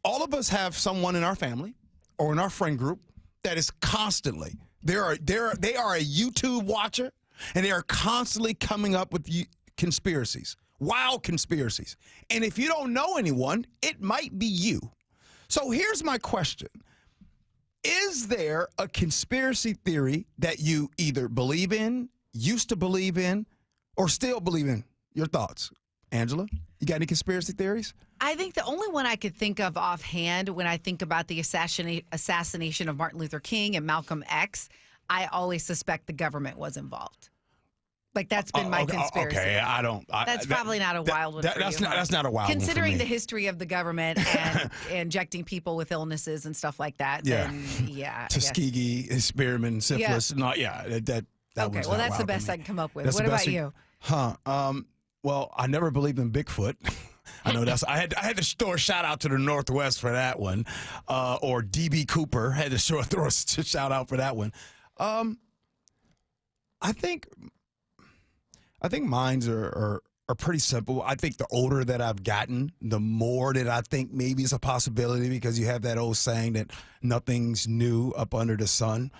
all of us have someone in our family or in our friend group that is constantly, they are a YouTube watcher, and they are constantly coming up with conspiracies, wild conspiracies. And if you don't know anyone, it might be you. So here's my question. Is there a conspiracy theory that you either believe in, used to believe in, or still believe in? Your thoughts, Angela? You got any conspiracy theories? I think the only one I could think of offhand when I think about the assassination of Martin Luther King and Malcolm X, I always suspect the government was involved. Like, that's been my conspiracy. Okay, that's probably not a wild one for you. That's not a wild one Considering for me. the history of the government and injecting people with illnesses and stuff like that, then yeah. Tuskegee, spearmint, syphilis. Yeah. That okay, well, that's the best I can come up with. What about you? Well, I never believed in Bigfoot. I know I had to throw a shout out to the Northwest for that one, or DB Cooper had to throw a shout out for that one. I think mines are pretty simple. I think the older that I've gotten, the more that I think maybe it's a possibility, because you have that old saying that nothing's new up under the sun.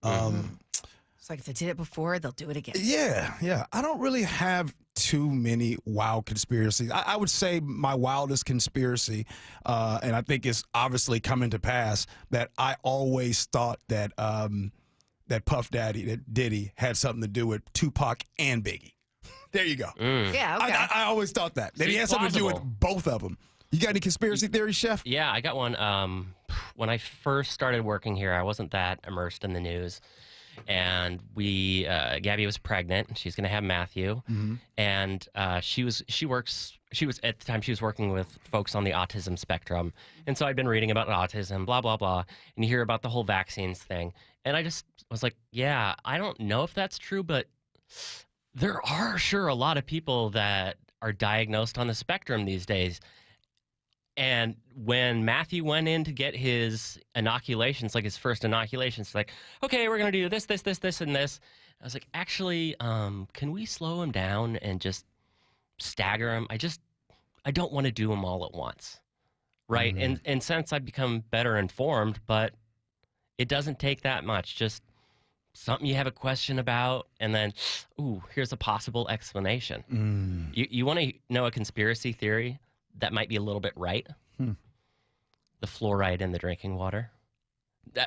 It's like if they did it before, they'll do it again. Yeah. I don't really have too many wild conspiracies. I would say my wildest conspiracy, and I think it's obviously coming to pass, that I always thought that that Puff Daddy, that Diddy, had something to do with Tupac and Biggie. There you go. Yeah, okay. I always thought that he had something to do with both of them. You got any conspiracy theories, Chef? Yeah, I got one. When I first started working here, I wasn't that immersed in the news. And Gabby was pregnant. She's going to have Matthew. And she was at the time, she was working with folks on the autism spectrum. And so I'd been reading about autism, blah, blah, blah. And you hear about the whole vaccines thing. And I just was like, yeah, I don't know if that's true, but there are sure a lot of people that are diagnosed on the spectrum these days. And when Matthew went in to get his inoculations, like his first inoculations, like, okay, we're going to do this, this, and this. I was like, actually, can we slow him down and just stagger him? I don't want to do them all at once. Right. And since I've become better informed, but it doesn't take that much. Just something you have a question about, and then, ooh, here's a possible explanation. You want to know a conspiracy theory that might be a little bit right? The fluoride in the drinking water.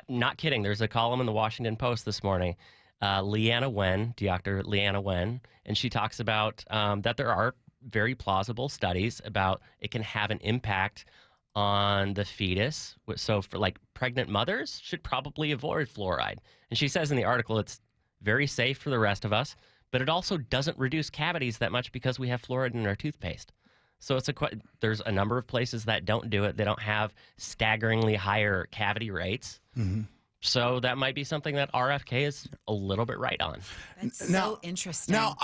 Not kidding. There's a column in the Washington Post this morning. Leanna Wen, Dr. Leanna Wen, and she talks about that there are very plausible studies about it can have an impact on the fetus. So for like pregnant mothers should probably avoid fluoride. And she says in the article it's very safe for the rest of us, but it also doesn't reduce cavities that much because we have fluoride in our toothpaste. So there's a number of places that don't do it. They don't have staggeringly higher cavity rates. So that might be something that RFK is a little bit right on. That's so interesting. Now,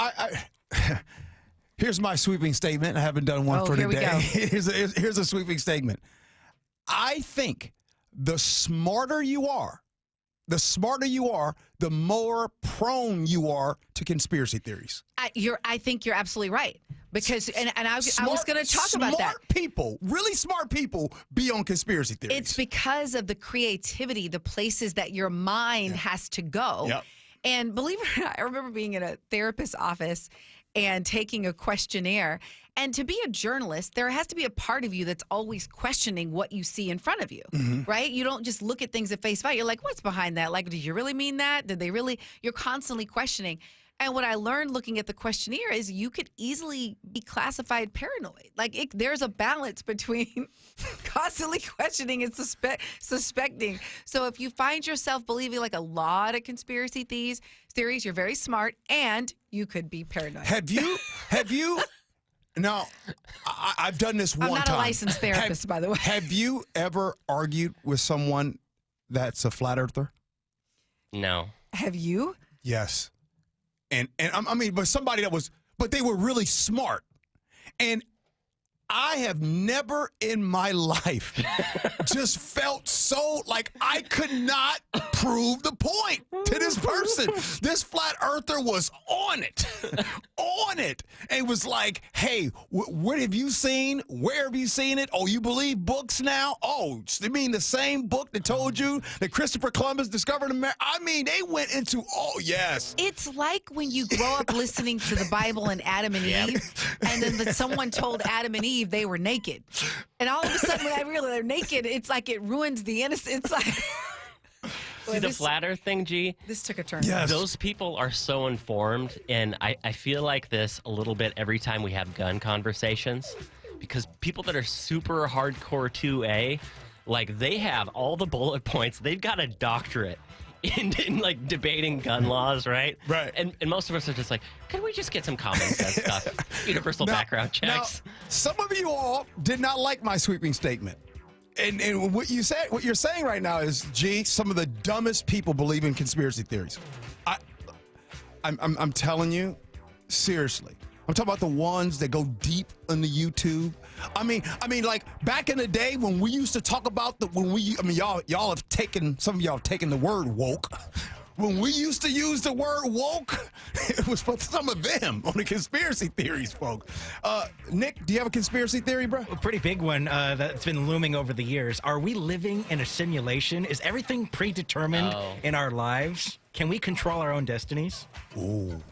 here's my sweeping statement. I haven't done one for today. Here's a sweeping statement. I think the smarter you are, the more prone you are to conspiracy theories. I think you're absolutely right. Because, and I was going to talk about that. Really smart people be on conspiracy theories. It's because of the creativity, the places that your mind has to go. And believe it or not, I remember being in a therapist's office and taking a questionnaire. And to be a journalist, there has to be a part of you that's always questioning what you see in front of you, right? You don't just look at things at face value. You're like, what's behind that? Like, did you really mean that? Did they really? You're constantly questioning. And what I learned looking at the questionnaire is you could easily be classified paranoid. Like, there's a balance between constantly questioning and suspecting. So if you find yourself believing like a lot of conspiracy theories, you're very smart, and you could be paranoid. Have you? Now, I've done this one time. I'm not a licensed therapist, by the way. Have you ever argued with someone that's a flat earther? No. Have you? Yes. And I mean, but somebody but they were really smart. And I have never in my life just felt so like I could not prove the point to this person. This flat earther was on it, and was like, hey, what have you seen? Where have you seen it? Oh, you believe books now? Oh, you mean the same book that told you that Christopher Columbus discovered America? I mean, they went into, oh, yes. It's like when you grow up listening to the Bible and Adam and Eve, and then someone told Adam and Eve they were naked. And all of a sudden, when I realize they're naked, it's like it ruins the innocence. See, the flat earth thing, Gee? This took a turn. Yes. Those people are so informed, and I feel like this a little bit every time we have gun conversations, because people that are super hardcore 2A, like, they have all the bullet points. They've got a doctorate in like debating gun laws, right? Right. And most of us are just like, can we just get some common sense stuff? Universal background checks. Now, some of you all did not like my sweeping statement. And what you're saying right now is, Gee, some of the dumbest people believe in conspiracy theories. I'm telling you, seriously. I'm talking about the ones that go deep into YouTube. I mean, like back in the day when we used to talk about y'all have taken, some of y'all have taken the word woke. When we used to use the word woke, it was for some of them on the conspiracy theories, folks. Nick, do you have a conspiracy theory, bro? A pretty big one that's been looming over the years. Are we living in a simulation? Is everything predetermined in our lives? Can we control our own destinies? Ooh.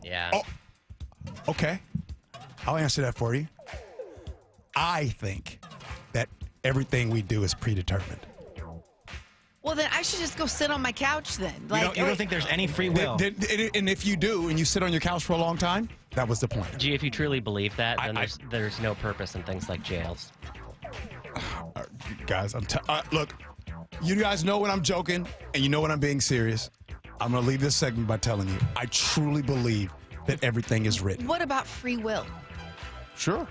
Yeah. Okay. I'll answer that for you. I think that everything we do is predetermined. Well, then I should just go sit on my couch then. You don't think there's any free will? And if you do, and you sit on your couch for a long time, that was the point. Gee, if you truly believe that, then there's no purpose in things like jails. Guys, look, you guys know when I'm joking, and you know when I'm being serious. I'm going to leave this segment by telling you, I truly believe that everything is written. What about free will? Sure.